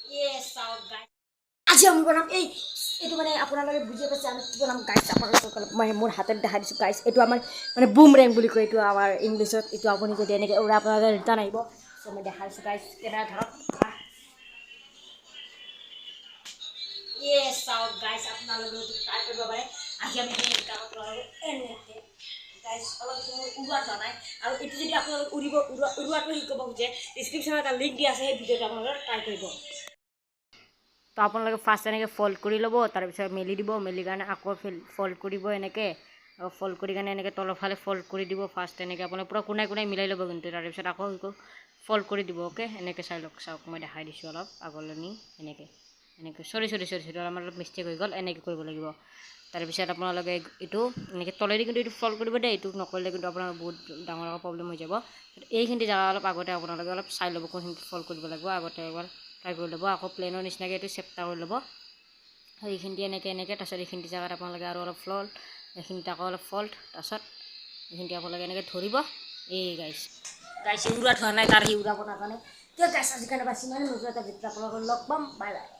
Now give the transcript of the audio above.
Yes, out guys. আজি আমি বনাম এইটো মানে আপোনালোকে বুজি পাইছে আমি কি বনাম গাইছ আপোনালোকক মানে মোৰ হাতত দেখাই দিছোঁ গাইছ এইটো আমাৰ মানে বুম ৰেং বুলি কয় এইটো আমাৰ ইংলিছত এইটো আপুনি যদি এনেকৈ উৰা আপোনালোকে ৰিটাৰ্ণ আহিব চ' মই দেখাই দিছোঁ গাইছ কেমেৰা ধৰক য়েছ আউট গাইছ আপোনালোকে ট্ৰাই কৰিব পাৰে আজি আমি এনেকৈ গাইছ অলপ উৰুৱা যোৱা নাই আৰু এইটো যদি আপোনালোকে উৰুৱাটো শিকিব খোজে ডিছক্ৰিপশ্যনত এটা লিংক দিয়া আছে সেই ভিডিঅ'টো আপোনালোকে ট্ৰাই কৰিব তো আপোনালোকে ফাৰ্ষ্ট এনেকৈ ফল্ড কৰি ল'ব তাৰপিছত মেলি দিব মেলি কাৰণে আকৌ ফল্ড কৰিব এনেকৈ আৰু ফল্ড কৰি কাৰণে এনেকৈ তলৰ ফালে ফল্ড কৰি দিব ফাৰ্ষ্ট এনেকৈ আপোনালোকে পূৰা কোনাই কোনাই মিলাই ল'ব কিন্তু তাৰপিছত আকৌ ফল্ড কৰি দিব অ'কে এনেকৈ চাওক মই দেখাই দিছোঁ অলপ আগলৈ নি এনেকৈ চৰি আমাৰ অলপ মিষ্টেক হৈ গ'ল এনেকৈ কৰিব লাগিব তাৰপিছত আপোনালোকে এইটো এনেকৈ তলেদি কিন্তু এইটো ফল্ড কৰিব দেই এইটো নকৰিলে কিন্তু আপোনাৰ বহুত ডাঙৰ প্ৰব্লেম হৈ যাব এইখিনি জেগা অলপ আগতে আপোনালোকে অলপ চাই ল'ব কোনখিনি ফল্ড কৰিব লাগিব আগতে এবাৰ ট্ৰাই কৰি ল'ব আকৌ প্লেনৰ নিচিনাকৈ এইটো চেপ্টা কৰি ল'ব এইখিনিতে এনেকৈ তাৰপিছত এইখিনি জেগাত আপোনালোকে আৰু অলপ ফল্ড এইখিনিতে আকৌ অলপ ফল্ড তাৰপিছত এইখিনিতে আপোনালোকে এনেকৈ ধৰিব এই গাইছ উৰুৱাত হোৱা নাই তাৰ সি উৰাব নাজানে কিয় গাইছ আজিকালি বাছি মানে নতুন এটা ভিডিঅ'ত আপোনালোকক লগ পাম বাই বাই